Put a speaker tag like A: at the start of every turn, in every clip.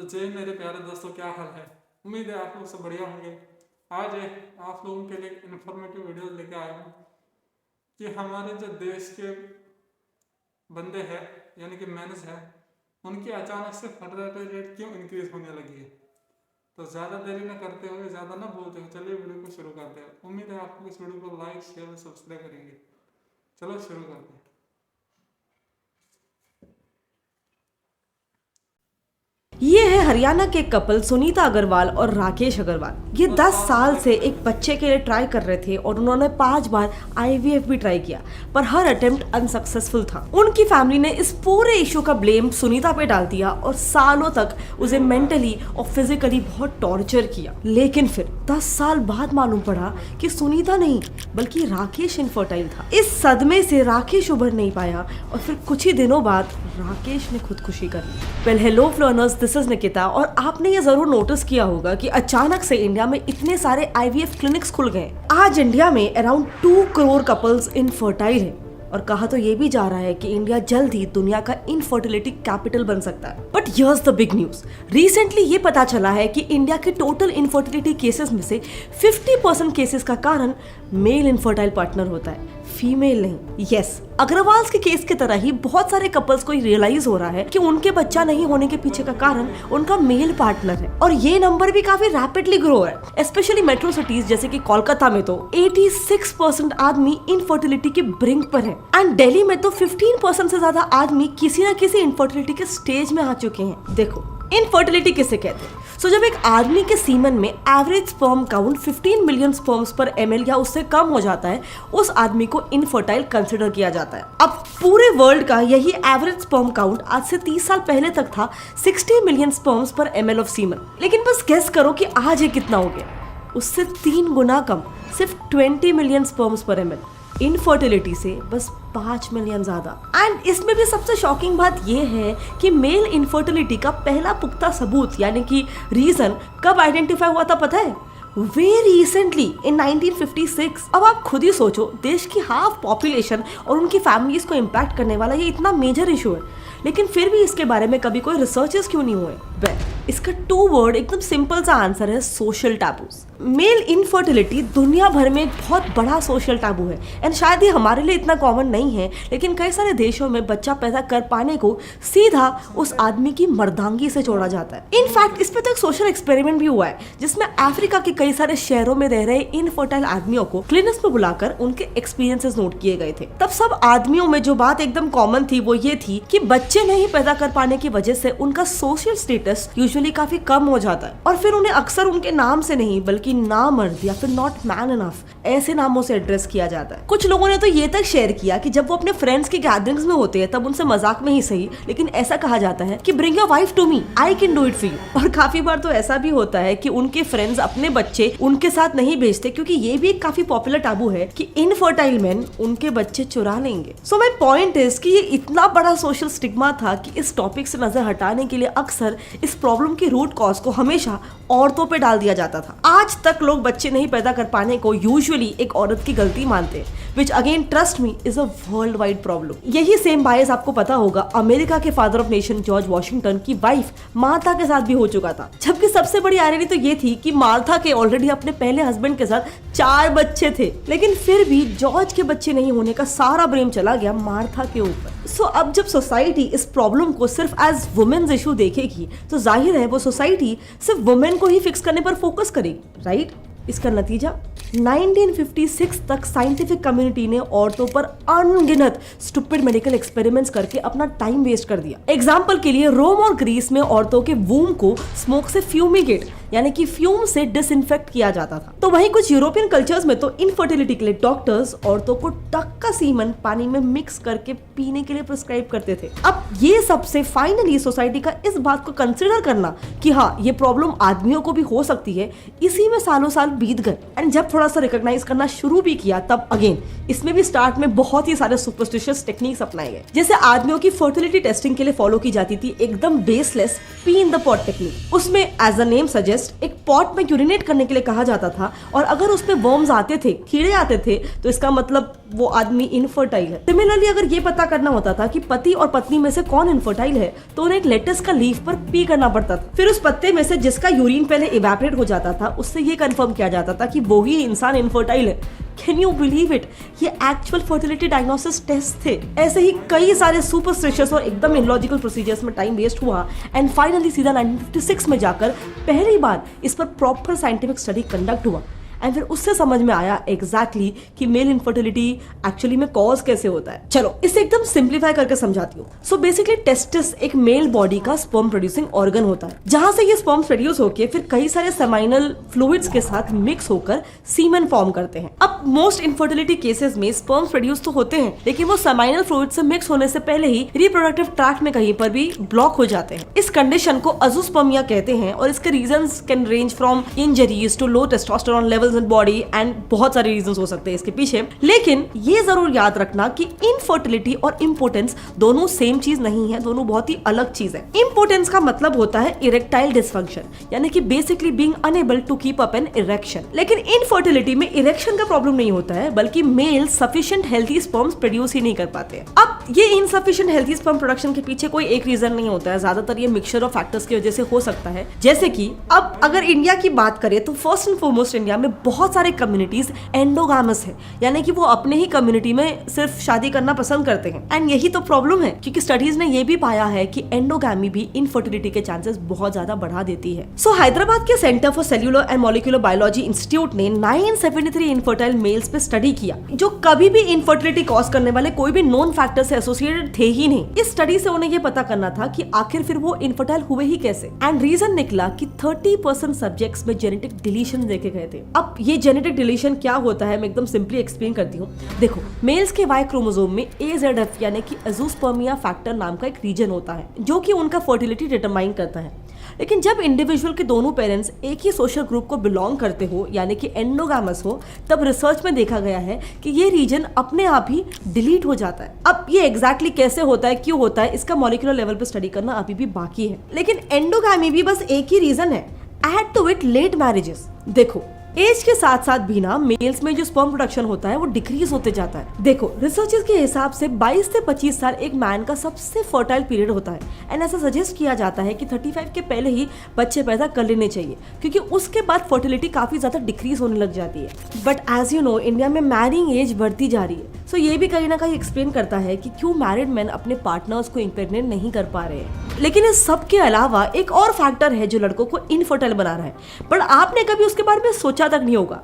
A: तो जय मेरे प्यारे दोस्तों, क्या हाल है। उम्मीद है आप लोग सब बढ़िया होंगे। आज एक आप लोगों के लिए इन्फॉर्मेटिव वीडियो लेके आया हूँ कि हमारे जो देश के बंदे हैं यानी कि मेंस हैं, उनकी अचानक से फर्टिलिटी रेट क्यों इंक्रीज होने लगी है। तो ज़्यादा देरी न करते हुए, ज़्यादा ना बोलते हुए, चलिए वीडियो को शुरू करते हैं। उम्मीद है आप लोग इस वीडियो को लाइक शेयर और सब्सक्राइब करेंगे। चलो शुरू करते हैं।
B: ये है हरियाणा के कपल सुनीता अग्रवाल और राकेश अग्रवाल। ये 10 साल से एक बच्चे के लिए ट्राई कर रहे थे और उन्होंने 5 बार IVF भी ट्राई किया, पर हर अटेम्प्ट अनसक्सेसफुल था। उनकी फैमिली ने इस पूरे इशू का ब्लेम सुनीता पे डाल दिया और सालों तक उसे मेंटली और फिजिकली बहुत टॉर्चर किया। लेकिन फिर 10 साल बाद मालूम पड़ा कि सुनीता नहीं बल्कि राकेश इनफर्टाइल था। इस सदमे से राकेश उभर नहीं पाया और फिर कुछ ही दिनों बाद राकेश ने खुदकुशी कर ली। वेल हेलो फ्लोनर्स, दिस इज निकिता। और आपने ये जरूर नोटिस किया होगा कि अचानक से इंडिया में इतने सारे IVF क्लिनिक्स खुल गए। आज इंडिया में अराउंड 2 करोड़ कपल्स इनफर्टाइल हैं और कहा तो ये भी जा रहा है कि इंडिया जल्द ही दुनिया का इनफर्टिलिटी कैपिटल बन सकता है। But here's the big news. Recently ये पता चला है कि इंडिया के टोटल इनफर्टिलिटी केसेस में से 50% केसेस का कारण मेल इनफर्टाइल पार्टनर होता है, फीमेल नहीं। यस, अग्रवाल के केस की तरह ही बहुत सारे कपल्स को रियलाइज हो रहा है कि उनके बच्चा नहीं होने के पीछे का कारण उनका मेल पार्टनर है। और ये नंबर भी काफी रैपिडली ग्रो है। स्पेशली मेट्रो सिटीज जैसे कि कोलकाता में तो 86% आदमी इनफर्टिलिटी के ब्रिंक पर है एंड दिल्ली में तो 15% से ज्यादा आदमी किसी न किसी इनफर्टिलिटी के स्टेज में आ चुके हैं। देखो, इनफर्टिलिटी किसे कहते हैं? सो जब एक आदमी के सीमन में average sperm count 15 million sperms पर ml या उससे कम हो जाता है, उस आदमी को इनफर्टाइल कंसिडर किया जाता है। अब पूरे वर्ल्ड का यही एवरेज स्पर्म काउंट आज से 30 साल पहले तक था 60 मिलियन स्पर्म्स पर ml ऑफ सीमन। लेकिन बस गेस करो कि आज ये कितना हो गया? उससे 3 गुना कम, सिर्फ 20 मिलियन स्पर्म्स पर ml। इनफर्टिलिटी से बस 5 मिलियन ज्यादा। एंड इसमें भी सबसे शॉकिंग बात यह है कि मेल इनफर्टिलिटी का पहला पुख्ता सबूत यानी कि रीजन कब आइडेंटिफाई हुआ था पता है? Very recently in 1956। अब आप खुद ही सोचो, देश की हाफ पॉपुलेशन और उनकी फैमिलीज को इम्पैक्ट करने वाला ये इतना मेजर इशू है, लेकिन फिर भी इसके बारे में कभी कोई रिसर्चेस क्यों नहीं हुए? इसका 2 वर्ड एकदम सिंपल सा आंसर है, सोशल टैबूज। मेल इनफर्टिलिटी दुनिया भर में एक बहुत बड़ा सोशल टैबू है एंड शायद ये हमारे लिए इतना कॉमन नहीं है, लेकिन कई सारे देशों में बच्चा पैदा कर पाने को सीधा उस आदमी की मर्दांगी से जोड़ा जाता है। इनफैक्ट इस पे तो एक सोशल एक्सपेरिमेंट भी हुआ है जिसमें अफ्रीका के कई सारे शहरों में रह रहे इनफर्टाइल आदमियों को क्लिनिक्स में बुलाकर उनके एक्सपीरियंसेस नोट किए गए थे। तब सब आदमियों में जो बात एकदम कॉमन थी वो ये थी कि बच्चे नहीं पैदा कर पाने की वजह से उनका सोशल स्टेटस यूजुअली काफी कम हो जाता है और फिर उन्हें अक्सर उनके नाम से नहीं बल्कि नामर्द या फिर नॉट मैन इनफ ऐसे नामों से एड्रेस किया जाता है। कुछ लोगों ने तो ये तक शेयर किया कि जब वो अपने फ्रेंड्स की गैदरिंग्स में होते हैं तब उनसे मजाक में ही सही, लेकिन ऐसा कहा जाता है कि bring your wife to me, I can do it for you. और काफी बार तो ऐसा भी होता है कि उनके फ्रेंड्स अपने बच्चे उनके साथ नहीं भेजते क्योंकि ये भी एक काफी पॉपुलर टाबू है कि इनफर्टाइल मैन उनके बच्चे चुरा लेंगे। सो माय पॉइंट इज कि ये इतना बड़ा सोशल स्टिग्मा था कि इस टॉपिक से नजर हटाने के लिए अक्सर इस प्रॉब्लम की रूट कॉज को हमेशा औरतों पे डाल दिया जाता था। आज तक लोग बच्चे नहीं पैदा कर पाने को यूजुअली एक औरत की गलती मानते हैं, which again trust me is a world wide problem. यही सेम बायस आपको पता होगा अमेरिका के father of nation George Washington की वाइफ मार्था के साथ भी हो चुका था। जबकि सबसे बड़ी आयरनी तो ये थी कि मार्था के ऑलरेडी अपने पहले हस्बैंड के साथ 4 बच्चे थे, लेकिन फिर भी जॉर्ज के बच्चे नहीं होने का सारा ब्लेम चला गया मार्था के ऊपर। सो अब जब सोसाइटी इस प्रॉब्लम को सिर्फ एज वुमेन्स इशू देखेगी तो जाहिर है वो सोसाइटी सिर्फ वुमेन को ही फिक्स करने पर फोकस करेगी, राइट? इसका नतीजा 1956 तक साइंटिफिक कम्युनिटी ने औरतों पर अनगिनत स्टूपिड मेडिकल एक्सपेरिमेंट्स करके अपना टाइम वेस्ट कर दिया। एग्जाम्पल के लिए रोम और ग्रीस में औरतों के वूम को स्मोक से फ्यूमिगेट यानी कि फ्यूम से डिसइंफेक्ट किया जाता था। तो वहीं कुछ यूरोपियन कल्चर्स में तो इनफर्टिलिटी के लिए डॉक्टर्स औरतों को टक का सीमन पानी में मिक्स करके पीने के लिए प्रिस्क्राइब करते थे। अब ये सबसे फाइनली सोसाइटी का इस बात को कंसिडर करना कि हाँ ये प्रॉब्लम आदमियों को भी हो सकती है, इसी में सालों साल बीत गए एंड जब थोड़ा सा रिकॉग्नाइज करना शुरू भी किया तब अगेन इसमें भी स्टार्ट में बहुत ही सारे सुपरस्टिशियस टेक्निक्स अपनाए गए। जैसे आदमियों की फर्टिलिटी टेस्टिंग के लिए फॉलो की जाती थी एकदम baseless P in the pot technique. उसमें एज अ नेम सजेस्ट एक पॉट में यूरिनेट करने के लिए कहा जाता था, और अगर उसमें वर्म्स आते थे, कीड़े आते थे, तो इसका मतलब वो आदमी इनफर्टाइल है। सिमिलरली अगर ये पता करना होता था कि पति और पत्नी में से कौन इनफर्टाइल है, तो उन्हें एक लेटस का लीफ पर पी करना पड़ता था। फिर उस पत्ते में से जिसका यूरिन पहले इवेपोरेट हो जाता था, उससे ये कंफर्म किया जाता था कि वो ही इंसान इनफर्टाइल है। Can you believe it? ये एक्चुअल फर्टिलिटी डायग्नोसिस टेस्ट थे। ऐसे ही कई सारे सुपरस्टिशियस और एकदम इलॉजिकल प्रोसीजर्स में टाइम वेस्ट हुआ, एंड फाइनली सीधा 1956 में जाकर पहली बार इस पर प्रॉपर साइंटिफिक स्टडी कंडक्ट हुआ, एंड फिर उससे समझ में आया एग्जैक्टली कि मेल इनफर्टिलिटी एक्चुअली में कॉज कैसे होता है। चलो इसे एकदम सिंप्लीफाई करके समझाती हूँ। सो बेसिकली टेस्टिस एक मेल बॉडी का स्पर्म प्रोड्यूसिंग ऑर्गन होता है, जहां से ये स्पर्म्स प्रोड्यूस होकर फिर कई सारे सेमाइनल फ्लूइड्स के साथ मिक्स होकर सीमेन फॉर्म करते हैं। अब मोस्ट इनफर्टिलिटी केसेस में स्पर्म्स प्रोड्यूस तो होते हैं, लेकिन वो सेमाइनल फ्लूइड से मिक्स होने से पहले ही रिप्रोडक्टिव ट्रैक्ट में कहीं पर भी ब्लॉक हो जाते हैं। इस कंडीशन को अजूस्पर्मिया कहते हैं, और इसके reasons can range from injuries to low testosterone levels in body, and बहुत सारे रीजंस हो सकते हैं इसके पीछे। लेकिन ये जरूर याद रखना कि इनफर्टिलिटी और इंपोर्टेंस दोनों सेम चीज नहीं है, दोनों बहुत ही अलग चीज है। इंपोर्टेंस का मतलब होता है इरेक्टाइल डिसफंक्शन, यानी कि basically being unable to keep up an erection. लेकिन इनफर्टिलिटी में इरेक्शन का प्रॉब्लम नहीं होता है, बल्कि male sufficient healthy sperms produce ही नहीं कर पाते हैं। अब ये इनसफिशिएंट हेल्थी स्पर्म प्रोडक्शन के पीछे कोई एक रीजन नहीं होता है, ज्यादातर ये मिक्सचर ऑफ फैक्टर्स की वजह से हो सकता है। जैसे कि अब अगर इंडिया की बात करें तो फर्स्ट एंड फॉरमोस्ट इंडिया में बहुत सारे कम्युनिटीज एंडोगामस है, यानी कि वो अपने ही कम्युनिटी में सिर्फ शादी करना पसंद करते हैं। एंड यही तो प्रॉब्लम है, क्योंकि स्टडीज ने ये भी पाया है कि एंडोगामी भी इनफर्टिलिटी के चांसेस बहुत ज्यादा बढ़ा देती है। सो हैदराबाद के centre for cellular and molecular biology institute ने 973 इनफर्टाइल मेल्स पे स्टडी किया, जो कभी भी इनफर्टिलिटी कॉज करने वाले कोई भी नोन फैक्टर से एसोसिएटेड थे ही नहीं। इस स्टडी से उन्हें ये पता करना था कि आखिर फिर वो इनफर्टाइल हुए ही कैसे, एंड रीजन निकला कि 30% सब्जेक्ट्स में जेनेटिक डिलीशन देखे गए थे। अब ये जेनेटिक डिलीशन क्या होता है मैं एकदम सिंपली एक्सप्लेन करती हूँ। देखो, मेल्स के वाई क्रोमोसोम में AZF यानी कि अजूस्पर्मिया फैक्टर नाम का एक रीजन होता है, जो कि उनका फर्टिलिटी डिटरमाइन करता है। लेकिन जब इंडिविजुअल के दोनों पेरेंट्स एक ही सोशल ग्रुप को बिलोंग करते हो, यानी कि एंडोगामस हो, तब रिसर्च में देखा गया है कि ये रीजन अपने आप ही डिलीट हो जाता है। अब ये एग्जैक्टली कैसे होता है, क्यों होता है, इसका मॉलिक्यूलर लेवल पे स्टडी करना अभी भी बाकी है। लेकिन एंडोगामी भी बस एक ही रीजन है। Add to it late marriages. देखो, एज के साथ साथ भी ना मेल्स में जो स्पर्म प्रोडक्शन होता है वो डिक्रीज होते जाता है। देखो, रिसर्चर्स के हिसाब से 22 से 25 साल एक मैन का सबसे फर्टाइल पीरियड होता है, एंड ऐसा सजेस्ट किया जाता है कि 35 के पहले ही बच्चे पैदा कर लेने चाहिए, क्योंकि उसके बाद फर्टिलिटी काफी ज्यादा डिक्रीज होने लग जाती है। But as you know, India में मैरिंग एज बढ़ती जा रही है। सो ये भी कहीं ना कहीं एक्सप्लेन करता है कि क्यों मैरिड मैन अपने पार्टनर्स को इम्प्रेग्नेट नहीं कर पा रहे हैं। लेकिन इस सब के अलावा एक और फैक्टर है जो लड़कों को इनफर्टाइल बना रहा है, पर आपने कभी उसके बारे में सोचा तक नहीं होगा।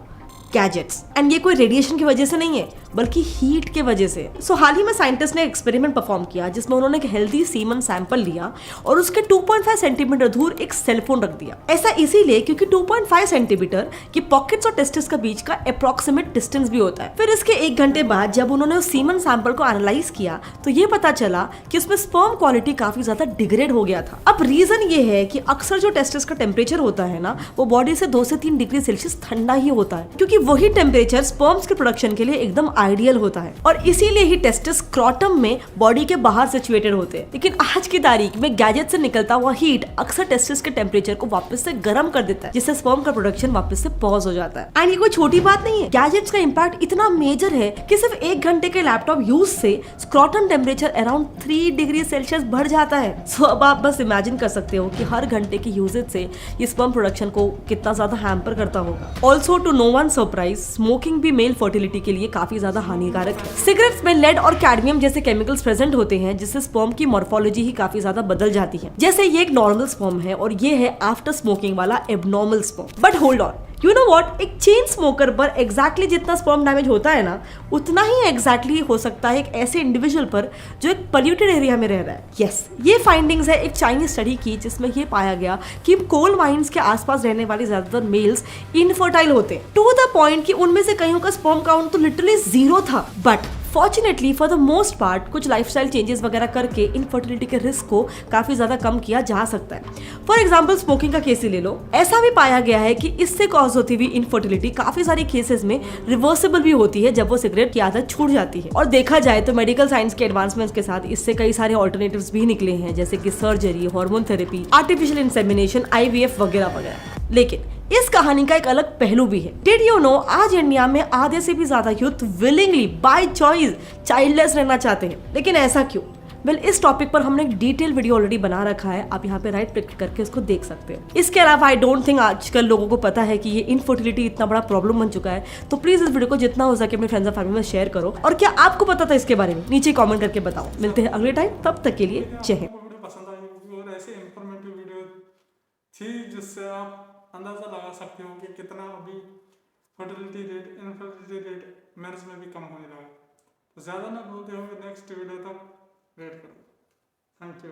B: गैजेट्स। एंड ये कोई रेडिएशन की वजह से नहीं है, बल्कि हीट के वजह से। सो हाल ही में साइंटिस्ट ने एक्सपेरिमेंट परफॉर्म किया, जिसमें उन्होंने एक हेल्दी सीमन सैंपल लिया और उसके 2.5 सेंटीमीटर दूर एक सेलफोन रख दिया। ऐसा इसीलिए क्योंकि 2.5 सेंटीमीटर की पॉकेट्स और टेस्टिस के बीच का अप्रोक्सीमेट डिस्टेंस भी होता है। फिर इसके 1 घंटे बाद जब उन्होंने उस सीमन सैंपल को एनालाइज किया, तो ये पता चला कि उसमें स्पर्म क्वालिटी काफी ज्यादा डिग्रेड हो गया था। अब रीजन ये है कि अक्सर जो टेस्टिस का टेम्परेचर होता है ना, वो बॉडी से 2 से 3 डिग्री सेल्सियस ठंडा ही होता है, क्योंकि वही टेम्परेचर स्पर्म्स के प्रोडक्शन के लिए एकदम आइडियल होता है, और इसीलिए ही टेस्टिस स्क्रॉटम में बॉडी के बाहर सिचुएटेड होते हैं। लेकिन आज की तारीख में गैजेट से निकलता हुआ हीट अक्सर टेस्टिस के टेम्परेचर को वापस से गर्म कर देता है, जिससे स्पर्म का प्रोडक्शन वापस से पॉज हो जाता है। एंड ये कोई छोटी बात नहीं है, गैजेट्स का इम्पैक्ट इतना मेजर है कि सिर्फ 1 घंटे के लैपटॉप यूज से scrotum temperature around 3 degree Celsius बढ़ जाता है। सो अब आप बस इमेजिन कर सकते हो कि हर घंटे की यूजेज से ये स्पर्म प्रोडक्शन को कितना ज्यादा हैम्पर करता होगा। Also to no one surprise, smoking भी मेल फर्टिलिटी के लिए काफी ज्यादा हानिकारक है। सिगरेट्स में लेड और कैडमियम जैसे केमिकल्स प्रेजेंट होते हैं, जिससे स्पर्म की मॉर्फोलॉजी ही काफी ज्यादा बदल जाती है। जैसे ये एक नॉर्मल स्पर्म है और ये है आफ्टर स्मोकिंग वाला abnormal sperm. But hold on, you know what, एक चेन स्मोकर पर एग्जैक्टली जितना स्पर्म डैमेज होता है ना, उतना ही एग्जैक्टली हो सकता है एक ऐसे इंडिविजुअल पर जो एक पोल्यूटेड एरिया में रह रहा है। यस, ये फाइंडिंग्स है एक चाइनीज स्टडी की, जिसमें ये पाया गया कि कोल माइंस के आसपास रहने वाले ज्यादातर मेल्स इनफर्टाइल होते हैं, टू द पॉइंट कि उनमें से कईयों का स्पर्म काउंट तो लिटरली 0 था। But fortunately for the most part कुछ लाइफस्टाइल चेंजेस वगैरह करके इनफर्टिलिटी के रिस्क को काफी ज्यादा कम किया जा सकता है। फॉर एग्जाम्पल स्मोकिंग का केस ही ले लो। ऐसा भी पाया गया है कि इससे कॉज होती हुई इनफर्टिलिटी काफी सारे केसेस में रिवर्सिबल भी होती है जब वो सिगरेट की आदत छूट जाती है। और देखा जाए तो मेडिकल साइंस के एडवांसमेंट्स के साथ इससे कई सारे ऑल्टरनेटिव्स भी निकले हैं, जैसे कि surgery, hormone therapy, artificial insemination, IVF वगैरह वगैरह। लेकिन इस कहानी का एक अलग पहलू भी है। डिड यू नो आज इंडिया में आधे से भी ज्यादा youth willingly by choice childless रहना चाहते हैं। लेकिन ऐसा क्यों? वेल, इस टॉपिक पर हमने एक डिटेल वीडियो ऑलरेडी बना रखा है, आप यहाँ पे राइट क्लिक करके उसको देख सकते हैं। इसके अलावा आई डोंट थिंक आजकल लोगों को पता है कि ये इनफर्टिलिटी इतना बड़ा प्रॉब्लम बन चुका है। तो प्लीज इस वीडियो को जितना हो सके अपने फ्रेंड्स और फैमिली में शेयर करो। और क्या आपको पता था इसके बारे में? नीचे कॉमेंट करके बताओ। मिलते हैं अगले टाइम, तब तक के लिए जय हिंद।
A: आपको वीडियो पसंद आई होगी और ऐसी इंफॉर्मेटिव वीडियो थी जिससे आप अंदाजा लगा सकते हो कि कितना अभी fertility rate, infertility rate marriage में भी कम होने लगा। तो ज़्यादा ना बोलते हुए नेक्स्ट वीडियो तक वेट करो। Thank you.